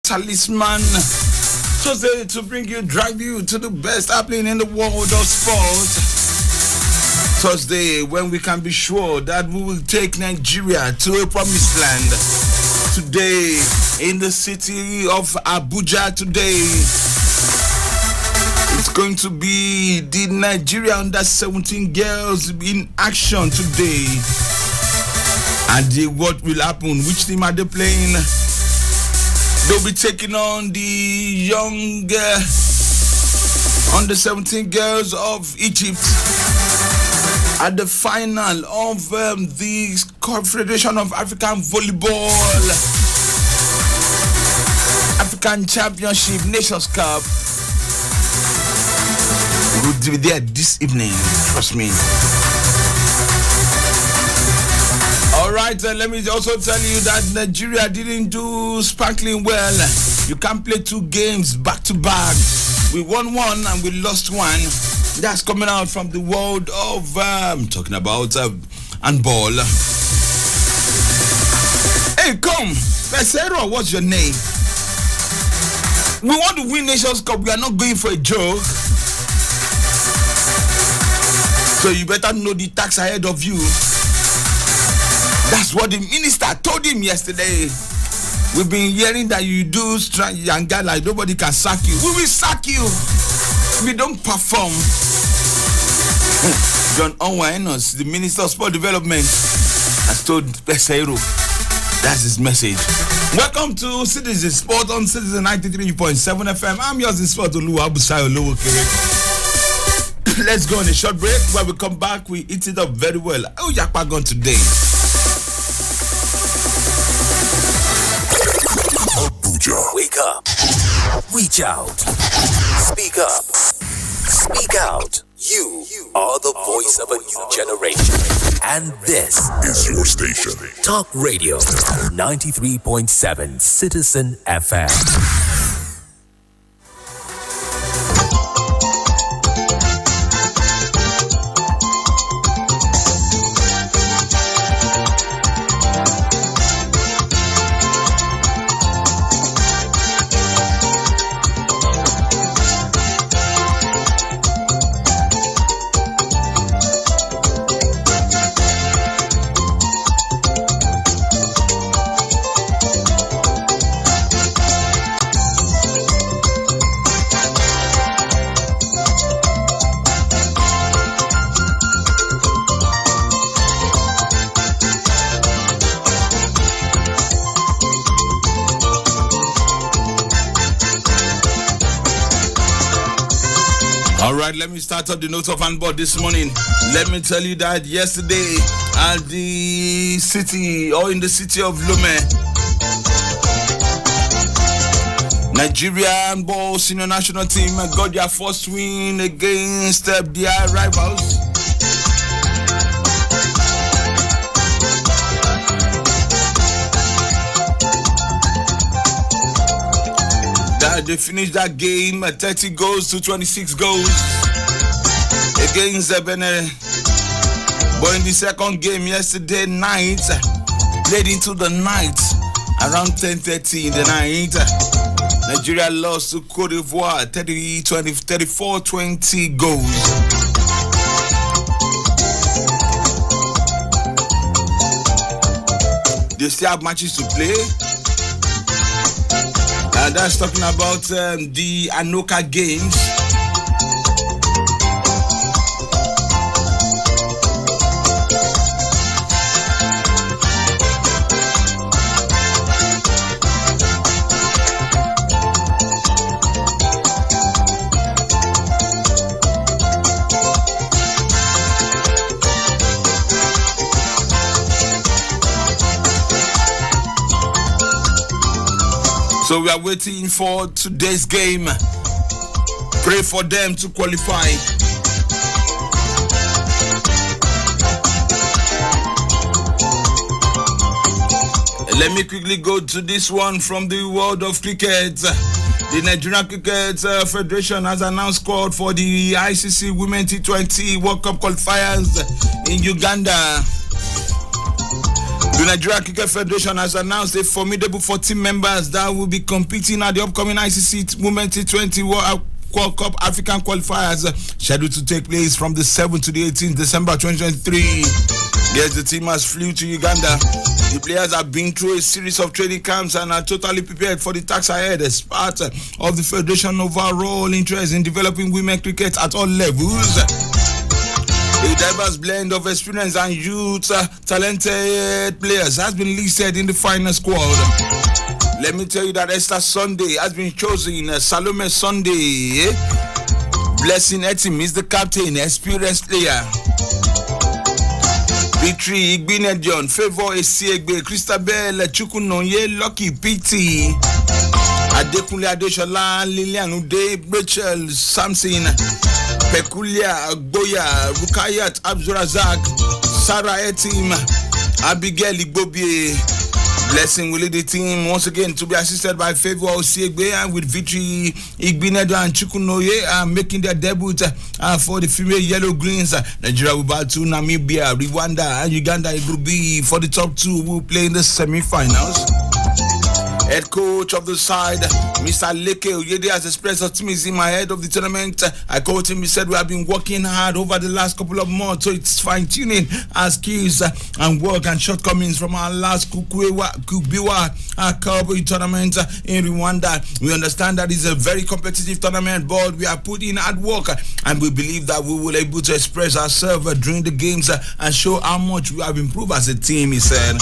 talisman. Thursday to drive you to the best happening in the world of sport. Thursday when we can be sure that we will take Nigeria to a promised land. Today in the city of Abuja today, it's going to be the Nigeria under-17 girls in action today. And what will happen? Which team are they playing? They'll be taking on the young under-17 girls of Egypt at the final of the Confederation of African Volleyball African Championship Nations Cup. We'll be there this evening, trust me. Alright, let me also tell you that Nigeria didn't do sparkling well. You can't play 2 games back to back. We won 1 and we lost 1. That's coming out from the world of talking about handball. Hey, come, Busayo, what's your name? We want to win Nations Cup. We are not going for a joke. So you better know the tax ahead of you. That's what the minister told him yesterday. We've been hearing that you do and guy like nobody can sack you. We will sack you if you don't perform. John Onwa-Enos, the Minister of Sport Development, has told Busayo. That's his message. Welcome to Citizen Sport on Citizen 93.7 FM. I'm yours in sport, Busayo. Let's go on a short break. When we come back, we eat it up very well. Oh, Yakpa gone today. Abuja. Wake up. Reach out. Speak up. Speak out. You are the voice of a new generation. And this is your station. Talk Radio 93.7 Citizen FM. Let me start up the notes of handball this morning. Let me tell you that yesterday at the city in the city of Lome, Nigeria handball senior national team got their first win against their rivals. They finished that game at 30 goals to 26 goals against Benin. But in the second game yesterday night, late into the night, around 10:30 in the night, Nigeria lost to Cote d'Ivoire 34-20 goals. They still have matches to play. That's talking about the Anoka Games. So we are waiting for today's game. Pray for them to qualify. Let me quickly go to this one from the world of cricket. The Nigerian Cricket Federation has announced squad for the ICC Women T20 World Cup qualifiers in Uganda. The Nigeria Cricket Federation has announced a formidable 14 members that will be competing at the upcoming ICC Women T20 World Cup African qualifiers scheduled to take place from the 7th to the 18th December 2023. Yes, the team has flew to Uganda. The players have been through a series of training camps and are totally prepared for the task ahead as part of the Federation overall interest in developing women cricket at all levels. A diverse blend of experience and youth, talented players has been listed in the final squad. Let me tell you that Esther Sunday has been chosen. Salome Sunday, Blessing Etim is the captain, experienced player. Victory Igbinedion, Favor Esiegbe, Christabel Chukunonye, Lucky Piti, Adekunle Adeshola, Lilian Ude, Rachel Samson, Pekulia Boya, Rukayat Abdurazak, Sarah Etim, Abigail Igbobie. Blessing will lead the team once again to be assisted by Favor Osiegbe and with Victory Igbinedo and Chukunoye making their debut for the female Yellow Greens. Nigeria will battle Namibia, Rwanda and Uganda in Group B for the top two who will play in the semi-finals. Head coach of the side, Mr. Leke Oyede, has expressed optimism ahead of the tournament. I called him, he said, we have been working hard over the last couple of months, so it's fine-tuning our skills and work and shortcomings from our last Kubiwa Cup tournament in Rwanda. We understand that it's a very competitive tournament, but we are putting hard work and we believe that we will be able to express ourselves during the games and show how much we have improved as a team, he said.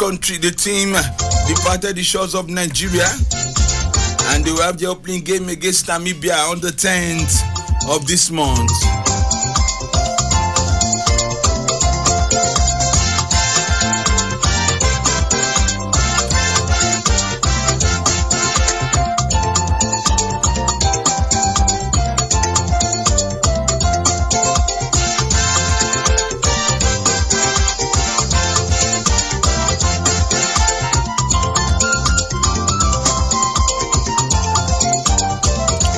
The team departed the shores of Nigeria and they will have the opening game against Namibia on the 10th of this month.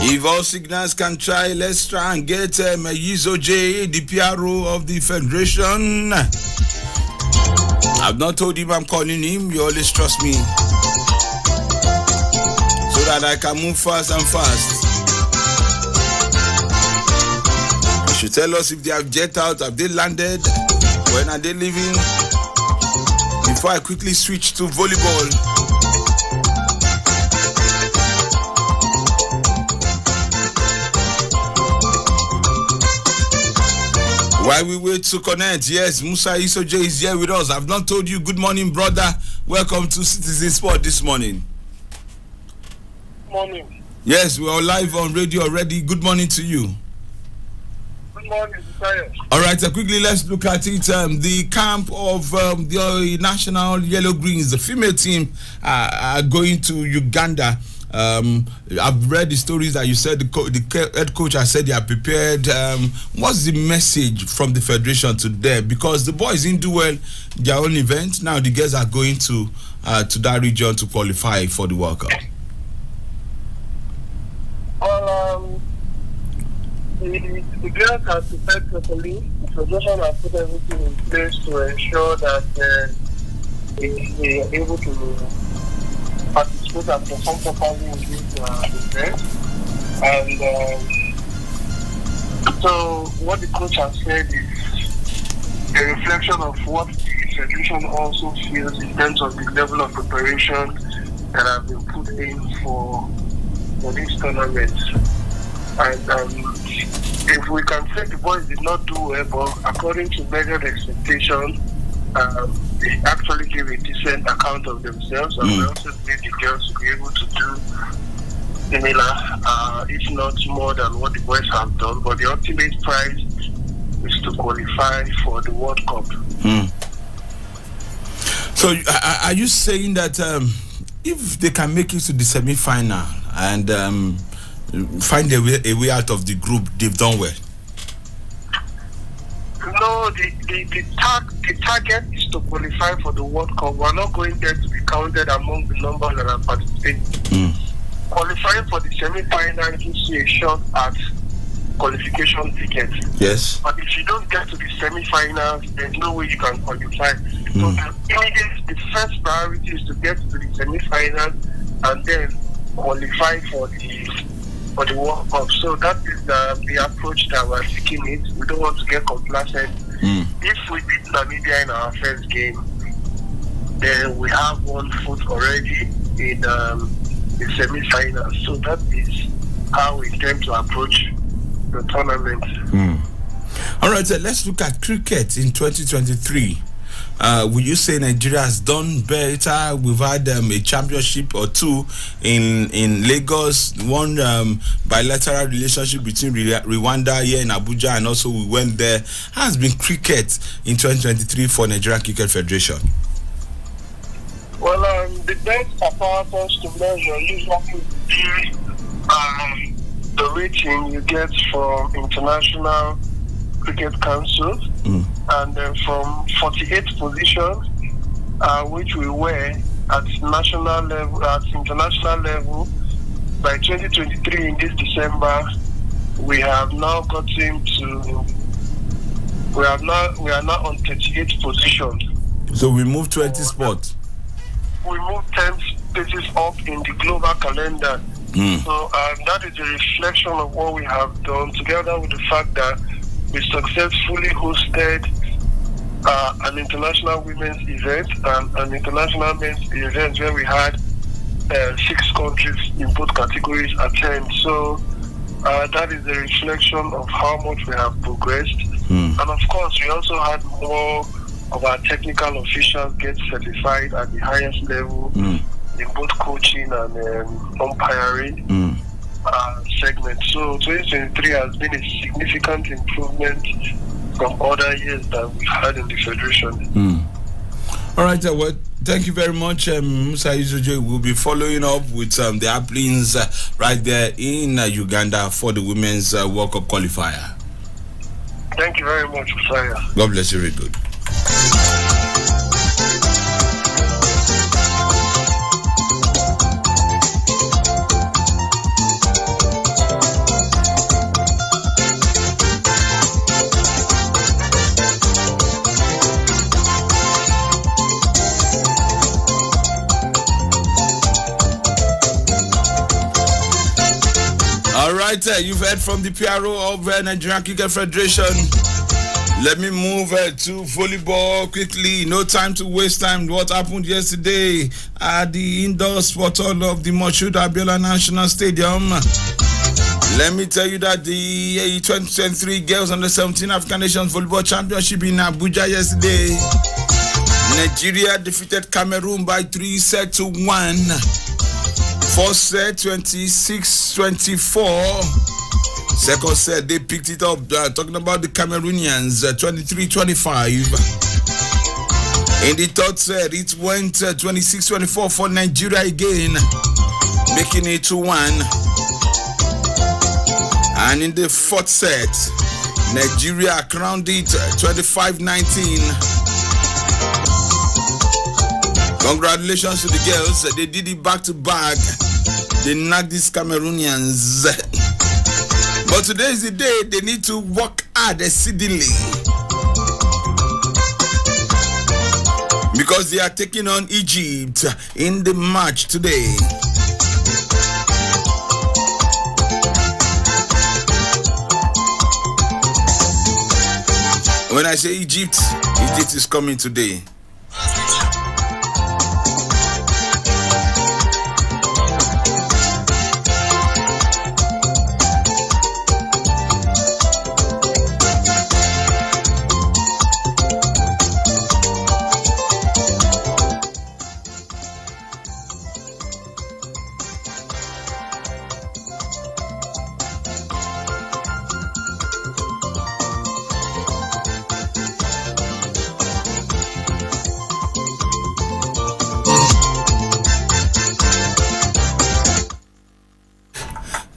If all signals can try, let's try and get Yizo J, the PRO of the Federation. I've not told him I'm calling him, you always trust me. So that I can move fast and fast. You should tell us if they have jet out, have they landed, when are they leaving? Before I quickly switch to volleyball. While we wait to connect, yes, Musa Isoje is here with us. I've not told you, good morning, brother. Welcome to Citizen Sport this morning. Morning. Yes, we are live on radio already. Good morning to you. Good morning, Busayo. All right, quickly, let's look at it. The camp of the National Yellow Greens, the female team, are going to Uganda. I've read the stories that you said the head coach has said they are prepared. What's the message from the federation to them? Because the boys didn't do well their own event. Now the girls are going to that region to qualify for the World Cup. Well, the girls have prepared properly. The federation has put everything in place to ensure that they are able to participate and perform properly in this event. And so what the coach has said is a reflection of what the federation also feels in terms of the level of preparation that have been put in for this tournament. And if we can say the boys did not do well, but according to measured expectation, they actually gave a decent account of themselves, and we also need the girls to be able to do similar, if not more than what the boys have done. But the ultimate prize is to qualify for the World Cup. So, are you saying that if they can make it to the semi-final and find a way out of the group, they've done well? No, the target is to qualify for the World Cup. We're not going there to be counted among the numbers that are participating. qualifying for the semi-final gives you a shot at qualification ticket. Yes. But if you don't get to the semi-finals, there's no way you can qualify. So the first priority is to get to the semi-finals and then qualify for the World Cup. So that is the approach that we're taking it. We don't want to get complacent. If we beat Namibia in our first game, then we have 1 foot already in the semi-finals. So that is how we intend to approach the tournament. All right, let's look at cricket in 2023. Would you say Nigeria has done better? We've had a championship or two in Lagos, one bilateral relationship between Rwanda here in Abuja, and also we went there. How has been cricket in 2023 for Nigerian Cricket Federation? Well, the best apparatus to measure usually be the rating you get from International Cricket Council, and then from 48th position, which we were at national level, at international level, by 2023 in this December, we have now gotten to. We are now on 38th position. So we moved 20 spots. We moved 10 spaces up in the global calendar. So that is a reflection of what we have done, together with the fact that we successfully hosted an international women's event and an international men's event where we had 6 countries in both categories attend. So that is a reflection of how much we have progressed. And of course, we also had more of our technical officials get certified at the highest level in both coaching and umpiring segment. So 2023 has been a significant improvement from other years that we've had in the Federation. All right, well, thank you very much, Busayo. We'll be following up with the happenings right there in Uganda for the Women's World Cup qualifier. Thank you very much, Busayo. God bless you, very good. All right, you've heard from the PRO of Nigerian Cricket Federation. Let me move to volleyball quickly. No time to waste time. What happened yesterday at the indoor sport hall of the Moshood Abiola National Stadium? Let me tell you that the 2023 Girls Under 17 African Nations Volleyball Championship in Abuja yesterday, Nigeria defeated Cameroon by 3 sets to 1. First set 26-24. Second set they picked it up. Talking about the Cameroonians, 23-25. In the third set it went 26-24 for Nigeria again, making it 2-1. And in the fourth set, Nigeria crowned it 25-19. Congratulations to the girls. They did it back to back. They knocked these Cameroonians. But today is the day they need to work hard exceedingly, because they are taking on Egypt in the match today. When I say Egypt, Egypt is coming today.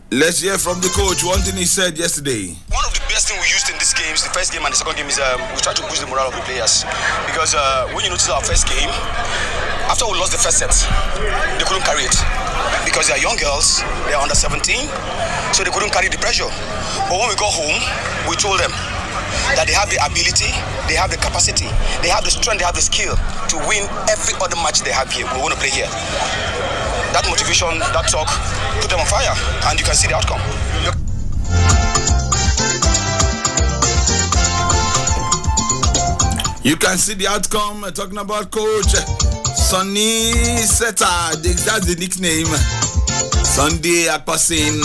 Let's hear from the coach. One thing he said yesterday. One of the best things we used in this game is the first game and the second game is we try to boost the morale of the players because when you notice our first game, after we lost the first set, they couldn't carry it because they are young girls, they are under 17, so they couldn't carry the pressure. But when we got home, we told them that they have the ability, they have the capacity, they have the strength, they have the skill to win every other match they have here. We want to play here. That motivation, that talk, put them on fire, and you can see the outcome. You can see the outcome. Talking about Coach Sonny Seta, that's the nickname. Sunday Akpasin.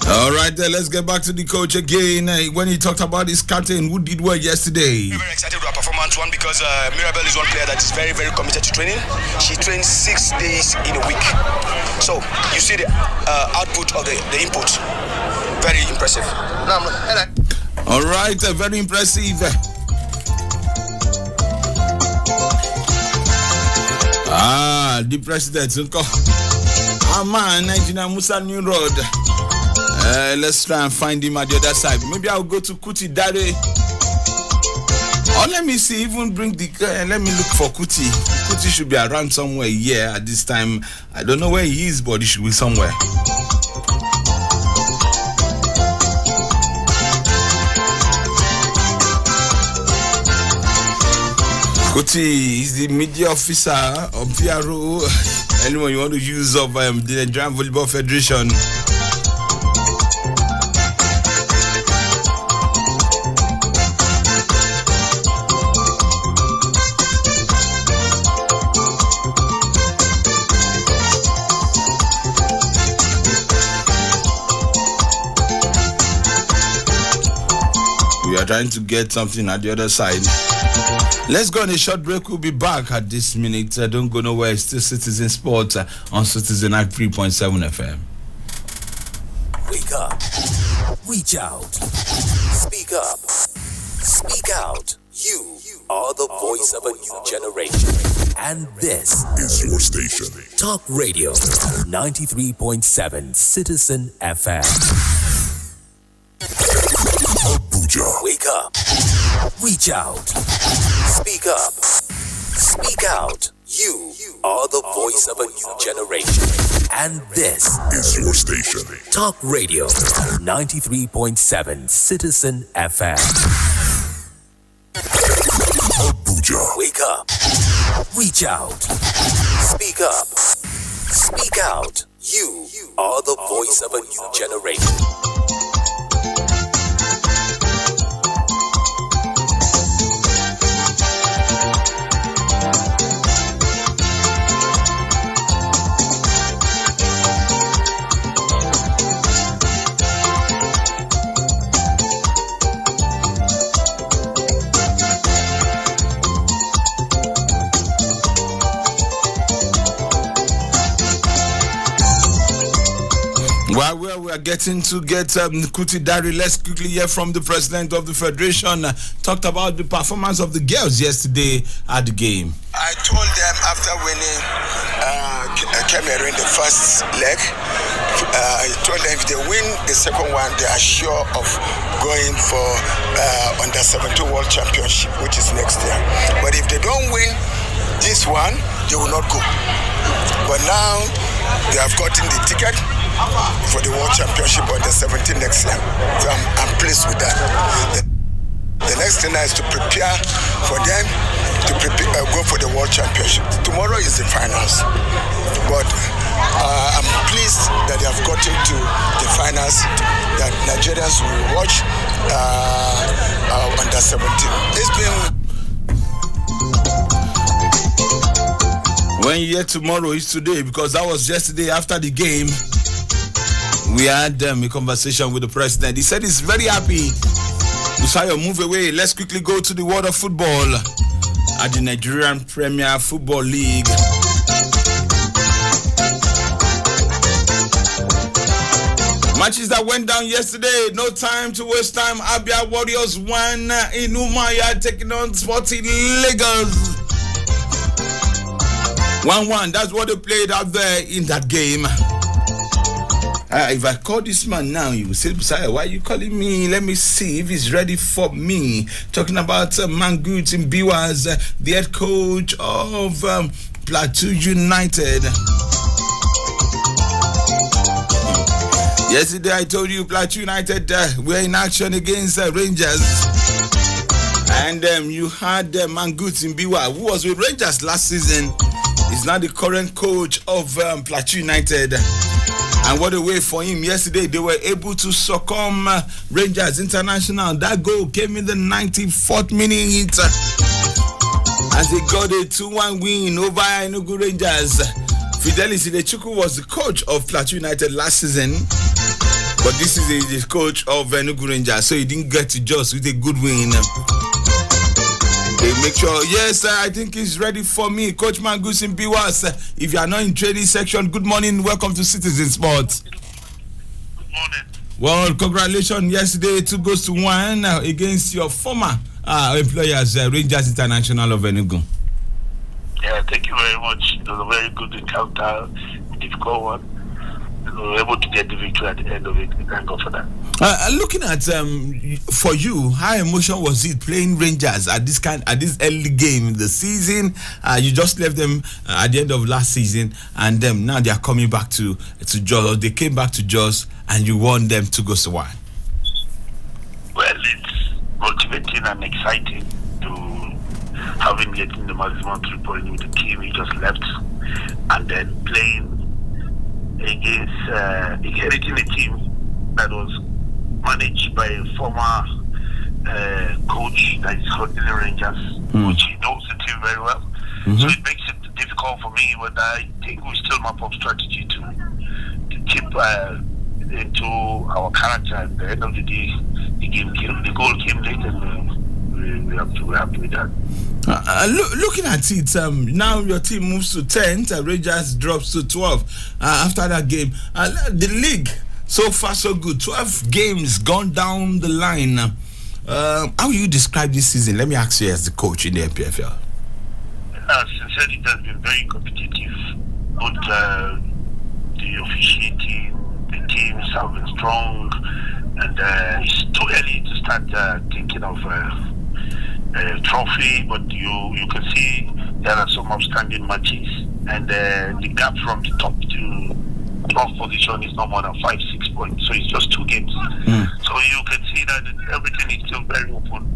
All right, let's get back to the coach again. When he talked about his captain who did well yesterday. Very excited with our performance. One, because Mirabel is one player that is very, very committed to training. She trains 6 days in a week. So you see the output of the input. Very impressive. All right, very impressive. The president. Man, Nigeria Musa New Road. Let's try and find him at the other side. Maybe I'll go to Kuti Dare. Or let me see, even bring the let me look for Kuti. Kuti should be around somewhere here at this time. I don't know where he is, but he should be somewhere. Kuti is the media officer of PRO. Anyone you want to use of the Nigerian Volleyball Federation. We are trying to get something at the other side. Let's go on a short break. We'll be back at this minute. Don't go nowhere. It's still Citizen Sports on Citizen at 3.7 FM. Wake up. Reach out. Speak up. Speak out. You are the voice of a new generation. And this is your station. Talk Radio 93.7 Citizen FM. Abuja. Wake up. Reach out. Speak up. Speak out. You are the voice of a new generation. And this is your station. Talk Radio 93.7 Citizen FM. Abuja. Wake up. Reach out. Speak up. Speak out. You are the voice of a new generation. While we are getting to Kuti Dari, let's quickly hear from the president of the federation. Talked about the performance of the girls yesterday at the game. I told them after winning Cameroon the first leg, I told them if they win the second one, they are sure of going for under 17 World Championship, which is next year. But if they don't win this one, they will not go. But now they have gotten the ticket for the World Championship under 17 next year. So I'm pleased with that. The next thing is to prepare for them to go for the World Championship. Tomorrow is the finals. But I'm pleased that they have gotten to the finals, that Nigerians will watch under 17. It's been... When you hear tomorrow is today, because that was yesterday after the game. We had a conversation with the president. He said he's very happy. Busayo, move away. Let's quickly go to the world of football at the Nigerian Premier Football League. Matches that went down yesterday. No time to waste time. Abia Warriors won in Umaya, taking on Sporting Lagos. 1-1. That's what they played out there in that game. If I call this man now, you will say, Busayo, why are you calling me? Let me see if he's ready for me. Talking about Mangut in Biwas, the head coach of Plateau United. Yesterday I told you Plateau United were in action against Rangers. And you had Mangut in Biwa, who was with Rangers last season. He's now the current coach of Plateau United. And what a way for him. Yesterday, they were able to succumb Rangers International. That goal came in the 94th minute as they got a 2-1 win over Enugu Rangers. Fidelis Idechukwu was the coach of Plateau United last season, but this is the coach of Enugu Rangers, so he didn't get to Jos with a good win. They make sure, yes, I think he's ready for me. Coach Mangus in Biwas. If you are not in trading section, good morning. Welcome to Citizen Sports. Good morning. Well, congratulations. Yesterday, 2-1 against your former employers, Rangers International of Enugu. Yeah, thank you very much. It was a very good encounter, a difficult one. We were able to get the victory at the end of it. Thank God for that. Looking at for you, how emotional was it playing Rangers at this early game in the season? You just left them at the end of last season, and now they are coming back to Jos. Or they came back to Jos, and you won them 2-1. Well, it's motivating and exciting to having getting the maximum 3 points with the team we just left, and then playing against inheriting a team that was managed by a former coach that is holding the Rangers, which he knows the team very well. So it makes it difficult for me, but I think we still map up strategy to keep into our character. At the end of the day, the goal came late, and we're happy with that. Looking at it, now your team moves to 10th, Rangers drops to 12 after that game. The league, so far so good, 12 games gone down the line. How you describe this season? Let me ask you as the coach in the MPFL. Sincerely, it has been very competitive. Both the officiating, the teams have been strong, and it's too early to start thinking of trophy, but you can see there are some outstanding matches, and the gap from the top to 12th position is no more than 5-6 points, so it's just 2 games. So you can see that everything is still very open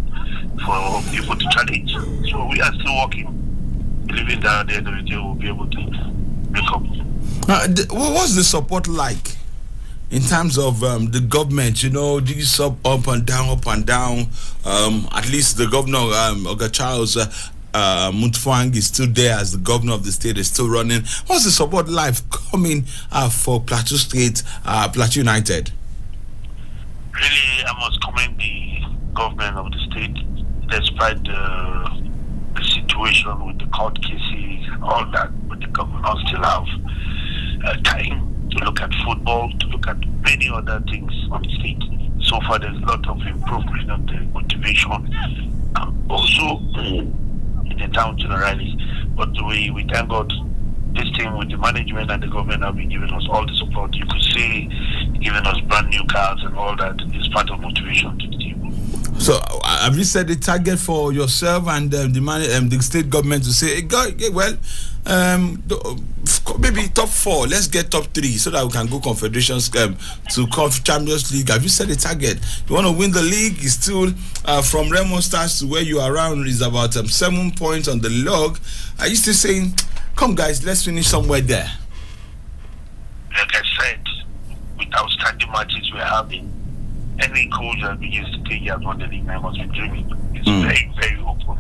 for people to challenge. So we are still working, believing that at the end of the day we'll be able to make up. What's the support like in terms of the government? You know, this up and down. At least the governor, Oga Charles Mutfwang, is still there as the governor of the state, is still running. What's the support like coming for Plateau State, Plateau United? Really, I must commend the government of the state, despite the situation with the court cases, all that, but the government still have time to look at football, to look at many other things on the state. So far, there's a lot of improvement on the motivation, also in the town generally. But we thank God, this team with the management and the government have been giving us all the support. You could see giving us brand new cars and all that is part of motivation to the team. So, have you set a target for yourself and the state government to say, maybe top 4, let's get top 3 so that we can go Confederations to Champions League? Have you set a target? You want to win the league? It's still from Remo Stars to where you are around is about 7 points on the log. Are you still saying, come guys, let's finish somewhere there? Like I said, with outstanding matches we're having, any coach that begins to take years on the league, I must be dreaming. It's very, very open.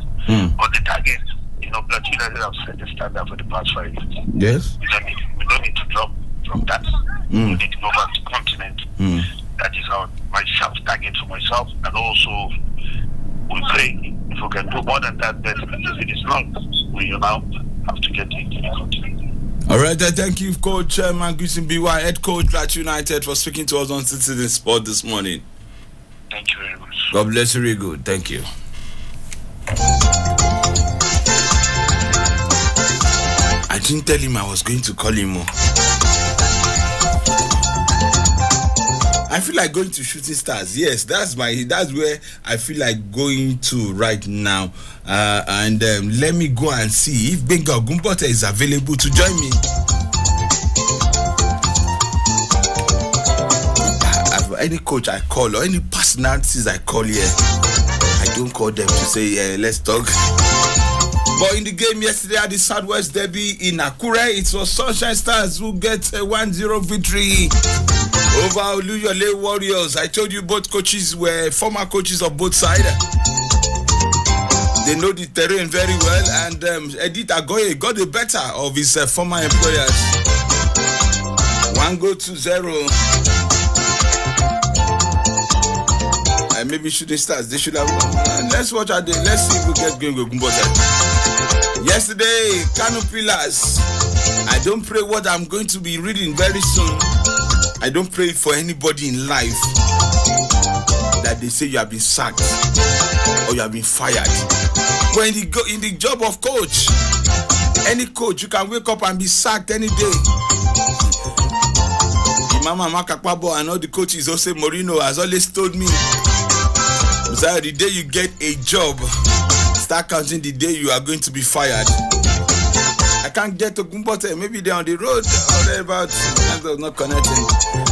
But the target, Plateau United have set the standard for the past 5 years. Yes. We don't need to drop from that. We need to go back to continent. That is my self-target for myself. And also, we pray if we can do more than that, better, because it is not. We now have to get into the continent. All right, thank you, Coach Mangus Mbiwa, head coach Plateau United, for speaking to us on Citizen Sport this morning. Thank you very much. God bless you, really good. Thank you. I didn't tell him I was going to call him. I feel like going to Shooting Stars. Yes, that's where I feel like going to right now. And let me go and see if Benga Ogumbote is available to join me. Any coach I call or any personalities I call here, I don't call them to say, let's talk. But in the game yesterday at the Southwest Derby in Akure, it was Sunshine Stars who get a 1-0 victory over Oluyole Warriors. I told you both coaches were former coaches of both sides. They know the terrain very well, and Edith Agoye got the better of his former employers. 1-0. Maybe Shooting Stars, they should have won. Let's watch out there. Let's see if we get going with Gumbota. Yesterday, Kano Pillars. I don't pray what I'm going to be reading very soon. I don't pray for anybody in life that they say you have been sacked or you have been fired. But in the job of coach, any coach, you can wake up and be sacked any day. Mama Makakpabo and all the coaches, Jose Mourinho has always told me, Busayo, the day you get a job, start counting the day you are going to be fired. I can't get to Gumbote. Maybe they're on the road or thereabouts. That was not connecting.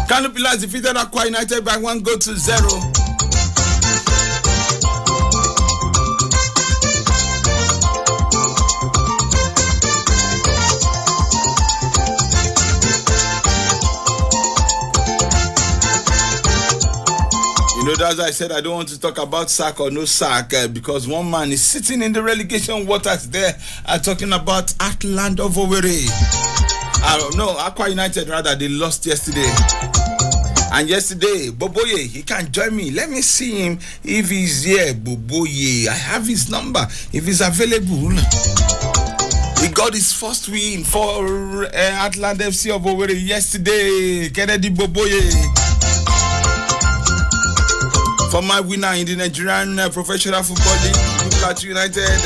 Kano Pillars defeated Akwa United by 1-0. That's why I said I don't want to talk about sack or no sack because one man is sitting in the relegation waters there talking about Atland of Owerri. No, Akwa United rather, they lost yesterday. And yesterday, Boboye, he can join me. Let me see him if he's here. Boboye, I have his number. If he's available. He got his first win for Atland FC of Owerri yesterday. Kennedy Boboye. Former winner in the Nigerian Professional Football League, Plateau United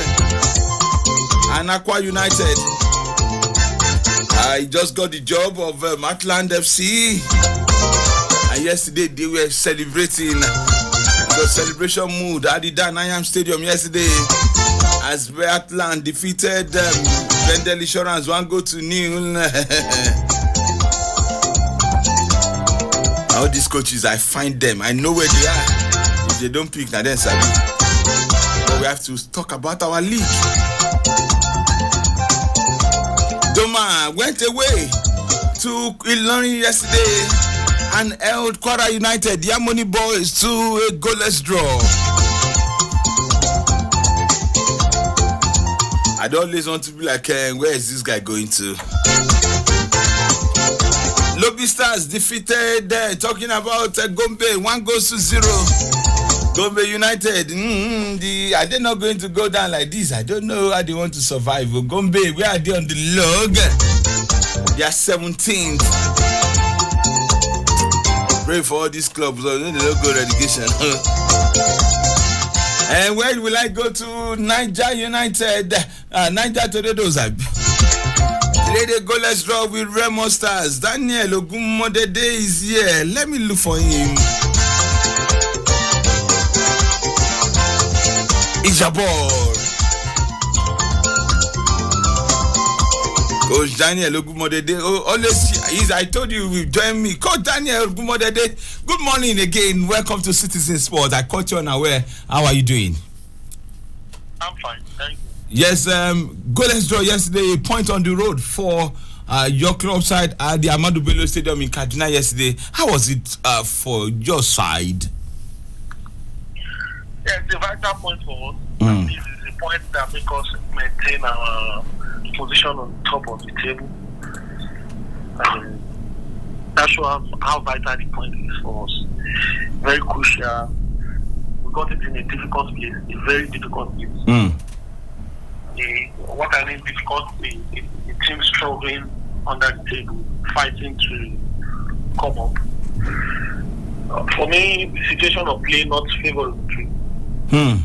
and Akwa United. I just got the job of Atland FC, and yesterday they were celebrating. It was celebration mood at the Danayam Stadium yesterday as Atland defeated Vendel Insurance 1-0. All these coaches, I find them. I know where they are. If they don't pick, now then sabi. But we have to talk about our league. Doma went away to Ilorin yesterday and held Kwara United, the Harmony Boys, to a goalless draw. I don't always want to be like, where is this guy going to? Lobby Stars defeated, talking about Gombe, 1-0. Gombe United, are they not going to go down like this? I don't know how they want to survive. Gombe, where are they on the log? They are 17th. Pray for all these clubs, they don't go relegation. And where will I go to? Niger United, Niger Tornadoes. Played a goalless draw with Remo Stars. Daniel Ogumodede is here. Let me look for him. Ijabor. Coach Daniel Ogumodede. I told you you join me. Coach Daniel Ogumodede. Good morning again. Welcome to Citizen Sports. I caught you unaware. How are you doing? I'm fine. Thank you. Yes, goalless draw yesterday, a point on the road for your club side at the Ahmadu Bello Stadium in Kaduna yesterday. How was it for your side? Yeah, it's a vital point for us. This is a point that makes us maintain our position on top of the table. That shows how vital the point is for us. Very crucial. We got it in a difficult place, a very difficult place. What I mean difficult is the team struggling under the table, fighting to come up. For me, the situation of play not favorable to in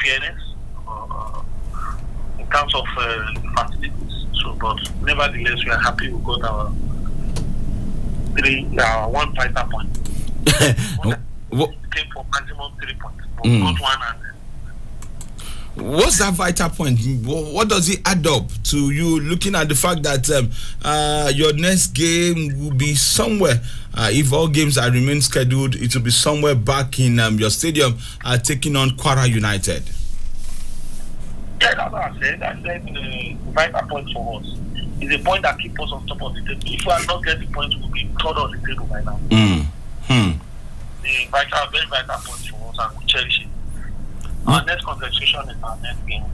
fairness, in terms of facilities. So but nevertheless, we are happy we got our one vital point. What came for maximum 3 points, but got one. And what's that vital point? What does it add up to you looking at the fact that your next game will be somewhere, if all games are remain scheduled, it will be somewhere back in your stadium taking on Kwara United? Yeah, that's what I said. I said the vital point for us is a point that keeps us on top of the table. If we are not getting points, we'll be third on the table right now. The very vital point for us, and we cherish it. Our next concentration is our next game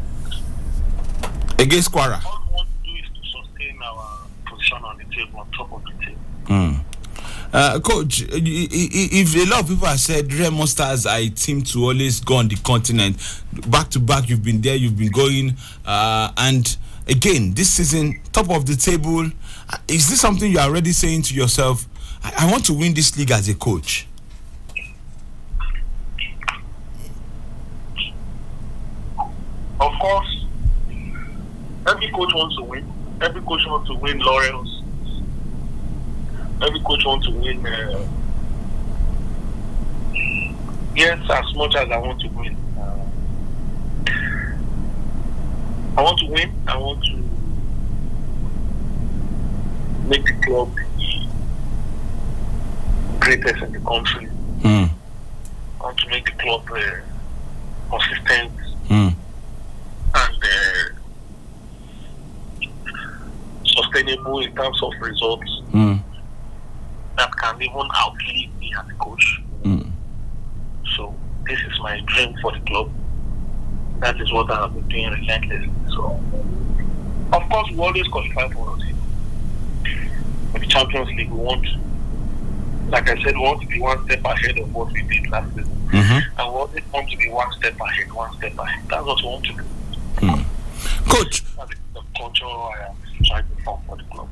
against Kwara. All we want to do is to sustain our position on the table, on top of the table. Coach, if a lot of people have said Remo Stars are a team to always go on the continent, back to back, you've been there, you've been going, and again, this season, top of the table, is this something you're already saying to yourself, I want to win this league as a coach? Of course, every coach wants to win. Every coach wants to win laurels. Every coach wants to win. Yes, as much as I want to win. I want to win. I want to make the club the greatest in the country. I want to make the club consistent. And sustainable in terms of results that can even outlive me as a coach. So this is my dream for the club. That is what I have been doing relentlessly. So of course we always qualify for the Champions League. We want, like I said, we want to be one step ahead of what we did last season. And we always want to be one step ahead. That's what we want to do. Coach, that's the culture I am trying to form for the club.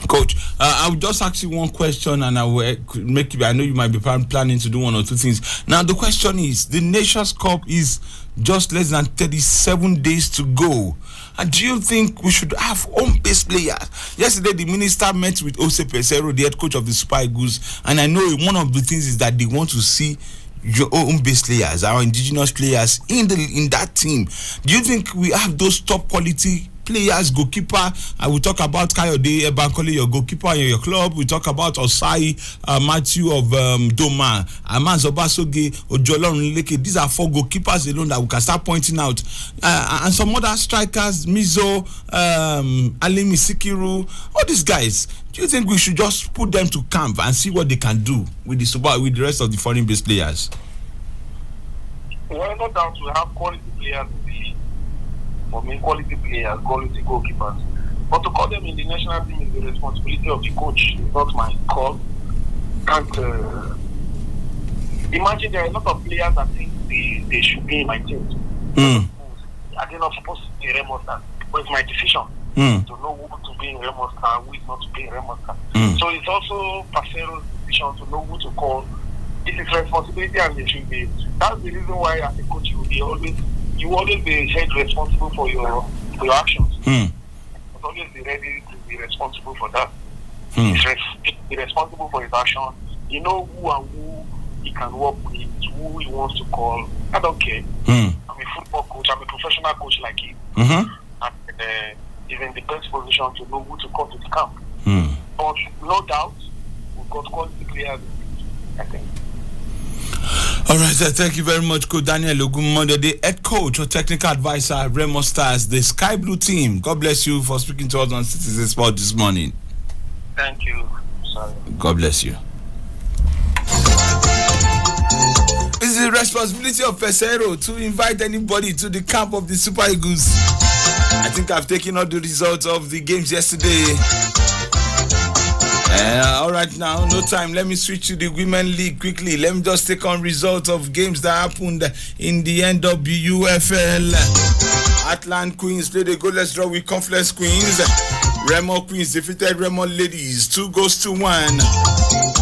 Coach, I will just ask you one question, and I will make you. I know you might be planning to do one or two things. Now, the question is: the Nations Cup is just less than 37 days to go. And do you think we should have home-based players? Yesterday, the minister met with Ose Pesero, the head coach of the Super Eagles, and I know one of the things is that they want to see your own-based players, our indigenous players in that team. Do you think we have those top quality players? Goalkeeper, I will talk about Kayode Bankole, your goalkeeper in your club. We talk about Osai Matthew of Doma, Amaz Obasoge, Ojolorun Leke. These are 4 goalkeepers alone that we can start pointing out, and some other strikers, Mizo, Alimi Sikiru, all these guys. Do you think we should just put them to camp and see what they can do with the rest of the foreign-based players? Well, no doubt we have quality players in the league. For me, quality players, quality goalkeepers. But to call them in the national team is the responsibility of the coach. It's not my call. And imagine there are a lot of players that think they should be in my team. Are they not supposed to be Remo Star? But it's my decision to know who to be in Remo Star, who is not to be in Remo Star. So it's also Pasero's decision to know who to call. It is responsibility, and it should be. That's the reason why as a coach you always be held responsible for your actions. You always be ready to be responsible for that. Be responsible for his action. You know who and who he can work with, who he wants to call. I don't care. I'm a football coach. I'm a professional coach like him. And he's in the best position to know who to call to the camp. But no doubt, we've got quality players, I think. All right, thank you very much, Coach Daniel Ogunmondo, the head coach or technical advisor, Remo Stars, the Sky Blue team. God bless you for speaking to us on Citizen Sport this morning. Thank you. Sorry. God bless you. It's the responsibility of Pesero to invite anybody to the camp of the Super Eagles. I think I've taken all the results of the games yesterday. All right, now, no time. Let me switch to the Women League quickly. Let me just take on results of games that happened in the NWFL. Atlant Queens played a goalless draw with Confluence Queens. Remo Queens defeated Remo Ladies 2-1.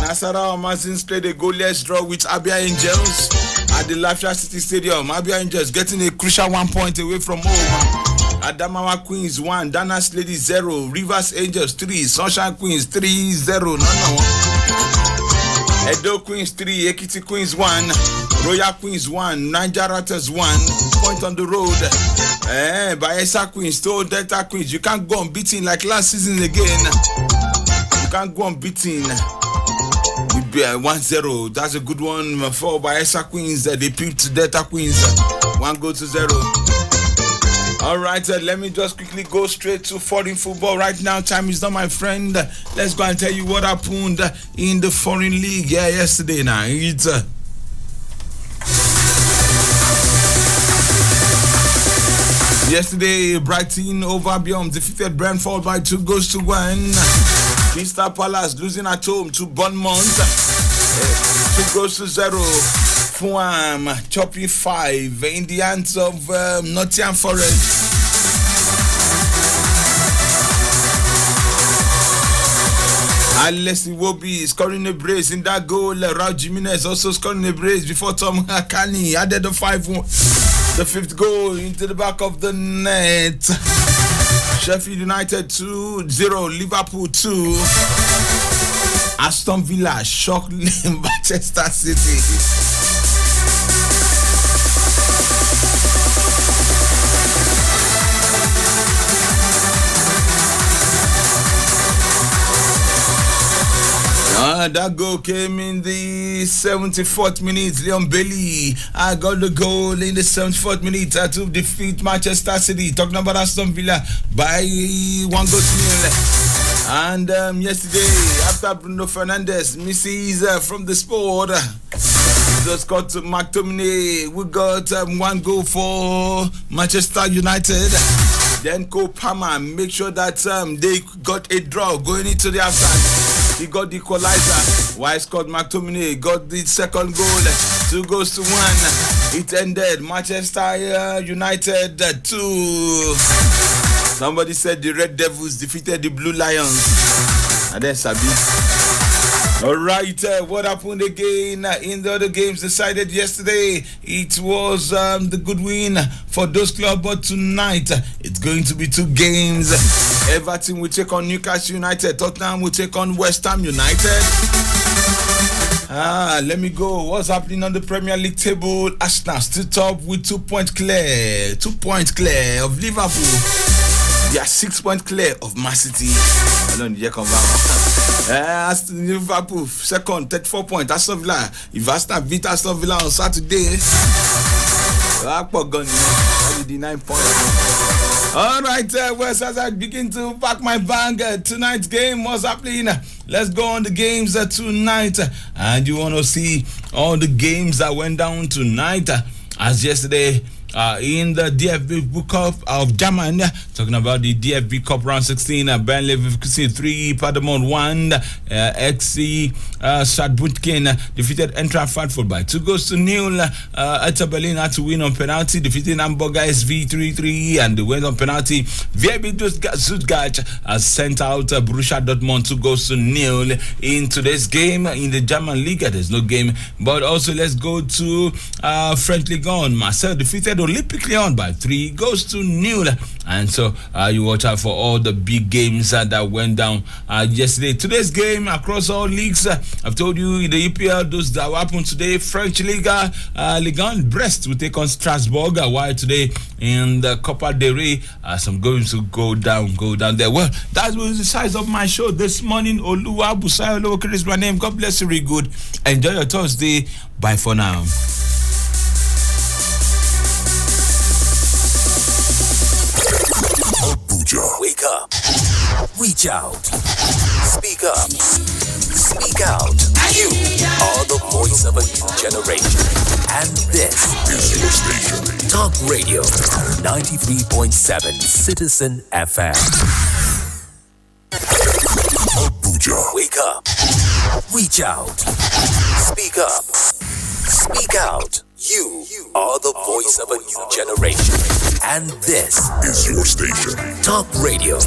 Nasarawa Amazons played a goalless draw with Abia Angels at the Lafayette City Stadium. Abia Angels getting a crucial 1 point away from home. Adamawa Queens 1, Danas Lady 0, Rivers Angels 3, Sunshine Queens 3-0. No. Edo Queens 3, Ekiti Queens 1, Royal Queens 1, Niger Ratters 1, point on the road. Bayelsa Queens, still Delta Queens. You can't go unbeaten like last season again. You can't go unbeaten. 1-0. That's a good one for Bayelsa Queens. They picked Delta Queens 1-0. All right, let me just quickly go straight to foreign football right now. Time is not my friend. Let's go and tell you what happened in the foreign league yesterday night. Yesterday, Brighton over Albion defeated Brentford by 2-1. Crystal Palace losing at home to Bournemouth 2-0. Fulham chopping 5 in the hands of Nottingham Forest. Alessi Wobi scoring a brace in that goal. Raul Jimenez also scoring a brace before Tom Hakani added the 5th goal into the back of the net. Sheffield United 2-0, Liverpool 2. Aston Villa shocked Manchester City. That goal came in the 74th minute. Leon Bailey got the goal in the 74th minute to defeat Manchester City. Talking about Aston Villa by 1-0. And yesterday, after Bruno Fernandes misses from the sport, just got to McTominay. We got 1 goal for Manchester United. Then Cole Palmer make sure that they got a draw going into the halftime. He got the equalizer. While Scott McTominay got the second goal. 2-1. It ended Manchester United 2. Somebody said the Red Devils defeated the Blue Lions. And then Sabi. All right, what happened again in the other games decided yesterday? It was the good win for those clubs, but tonight it's going to be 2 games. Everton will take on Newcastle United. Tottenham will take on West Ham United. Let me go. What's happening on the Premier League table? Arsenal still top with 2 points clear. 2 points clear of Liverpool. They are 6 points clear of Man City. I don't need to come back. Liverpool second, 34 points. Aston Villa. If Arsenal beat Aston Villa on Saturday, I'll be 9 points. All right, as I begin to pack my bag, tonight's game was happening. Let's go on the games tonight. And you want to see all the games that went down tonight, as yesterday. In the DFB Cup of Germany, talking about the DFB Cup round 16, Bayer Leverkusen 3, Paderborn 1, XC Saarbrücken defeated Eintracht Frankfurt by 2-0. Hertha Berlin had to win on penalty, defeating Hamburger SV 3-3, and they went on penalty. VfB Stuttgart has sent out Borussia Dortmund 2-0 in today's game. In the German League, there's no game, but also let's go to French Ligue 1. Marseille defeated Olympique Lyon by 3-0. And so you watch out for all the big games that went down yesterday. Today's game across all leagues, I've told you in the EPL, those that happened today. French Liga, Ligue 1, Brest will take on Strasbourg, while today in the Copa del Rey, some games to go down there. Well, that was the size of my show this morning. Oluwa Busayo is my name. God bless you, really good. Enjoy your Thursday. Bye for now. Wake up. Reach out. Speak up. Speak out. You are the voice of a new generation. And this is your station. Talk Radio 93.7 Citizen FM. Abuja. Wake up. Reach out. Speak up. Speak out. You are the voice of a new generation. And this is your station. Talk Radio